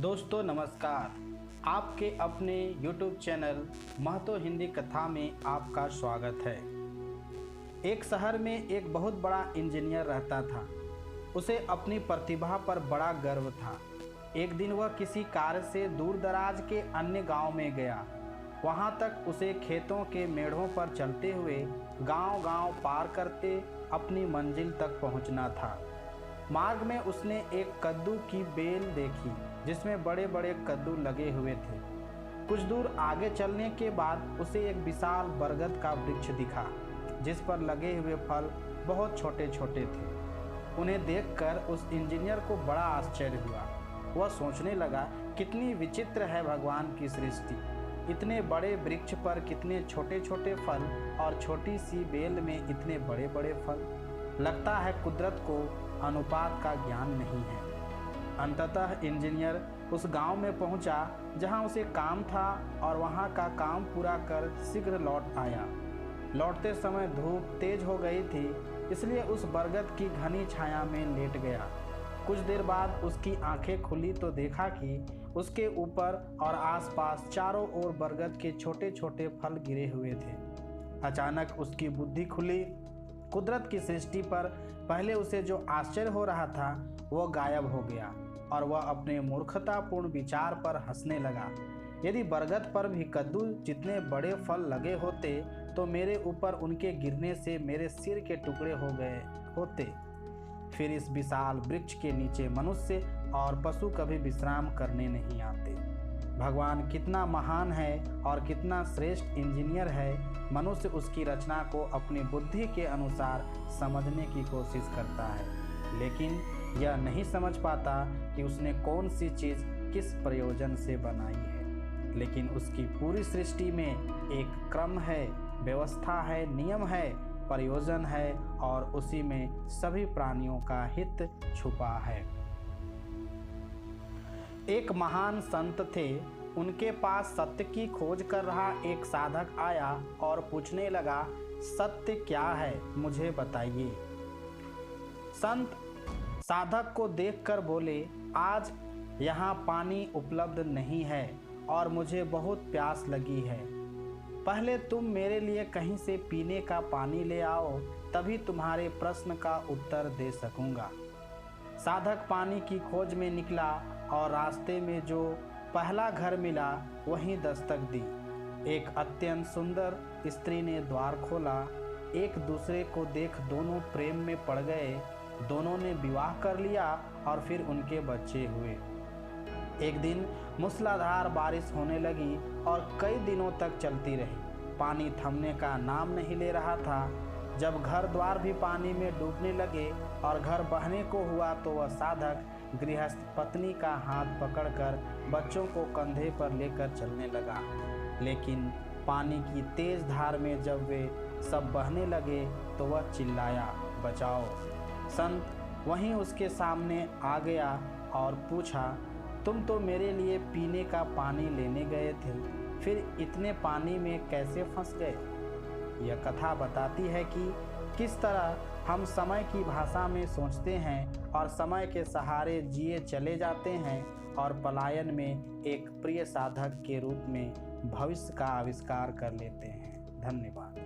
दोस्तों नमस्कार। आपके अपने YouTube चैनल महतो हिंदी कथा में आपका स्वागत है। एक शहर में एक बहुत बड़ा इंजीनियर रहता था। उसे अपनी प्रतिभा पर बड़ा गर्व था। एक दिन वह किसी कार्य से दूर दराज के अन्य गांव में गया। वहां तक उसे खेतों के मेढ़ों पर चलते हुए गांव-गांव पार करते अपनी मंजिल तक पहुंचना था। मार्ग में उसने एक कद्दू की बेल देखी जिसमें बड़े बड़े कद्दू लगे हुए थे। कुछ दूर आगे चलने के बाद उसे एक विशाल बरगद का वृक्ष दिखा जिस पर लगे हुए फल बहुत छोटे छोटे थे। उन्हें देखकर उस इंजीनियर को बड़ा आश्चर्य हुआ। वह सोचने लगा, कितनी विचित्र है भगवान की सृष्टि। इतने बड़े वृक्ष पर कितने छोटे छोटे फल और छोटी सी बेल में इतने बड़े बड़े फल। लगता है कुदरत को अनुपात का ज्ञान नहीं है। अंततः इंजीनियर उस गांव में पहुंचा जहां उसे काम था और वहां का काम पूरा कर शीघ्र लौट आया। लौटते समय धूप तेज हो गई थी, इसलिए उस बरगद की घनी छाया में लेट गया। कुछ देर बाद उसकी आंखें खुली तो देखा कि उसके ऊपर और आसपास चारों ओर बरगद के छोटे छोटे फल गिरे हुए थे। अचानक उसकी बुद्धि खुली। कुदरत की सृष्टि पर पहले उसे जो आश्चर्य हो रहा था वह गायब हो गया और वह अपने मूर्खतापूर्ण विचार पर हंसने लगा। यदि बरगद पर भी कद्दू जितने बड़े फल लगे होते तो मेरे ऊपर उनके गिरने से मेरे सिर के टुकड़े हो गए होते। फिर इस विशाल वृक्ष के नीचे मनुष्य और पशु कभी विश्राम करने नहीं आते। भगवान कितना महान है और कितना श्रेष्ठ इंजीनियर है। मनुष्य उसकी रचना को अपनी बुद्धि के अनुसार समझने की कोशिश करता है, लेकिन यह नहीं समझ पाता कि उसने कौन सी चीज़ किस प्रयोजन से बनाई है। लेकिन उसकी पूरी सृष्टि में एक क्रम है, व्यवस्था है, नियम है, प्रयोजन है और उसी में सभी प्राणियों का हित छुपा है। एक महान संत थे। उनके पास सत्य की खोज कर रहा एक साधक आया और पूछने लगा, सत्य क्या है, मुझे बताइए। संत साधक को देखकर बोले, आज यहाँ पानी उपलब्ध नहीं है और मुझे बहुत प्यास लगी है। पहले तुम मेरे लिए कहीं से पीने का पानी ले आओ, तभी तुम्हारे प्रश्न का उत्तर दे सकूंगा। साधक पानी की खोज में निकला और रास्ते में जो पहला घर मिला वहीं दस्तक दी। एक अत्यंत सुंदर स्त्री ने द्वार खोला। एक दूसरे को देख दोनों प्रेम में पड़ गए। दोनों ने विवाह कर लिया और फिर उनके बच्चे हुए। एक दिन मूसलाधार बारिश होने लगी और कई दिनों तक चलती रही। पानी थमने का नाम नहीं ले रहा था। जब घर द्वार भी पानी में डूबने लगे और घर बहने को हुआ तो वह साधक गृहस्थ पत्नी का हाथ पकड़कर बच्चों को कंधे पर लेकर चलने लगा। लेकिन पानी की तेज धार में जब वे सब बहने लगे तो वह चिल्लाया, बचाओ। संत वहीं उसके सामने आ गया और पूछा, तुम तो मेरे लिए पीने का पानी लेने गए थे, फिर इतने पानी में कैसे फंस गए। यह कथा बताती है कि किस तरह हम समय की भाषा में सोचते हैं और समय के सहारे जिए चले जाते हैं और पलायन में एक प्रिय साधक के रूप में भविष्य का आविष्कार कर लेते हैं। धन्यवाद।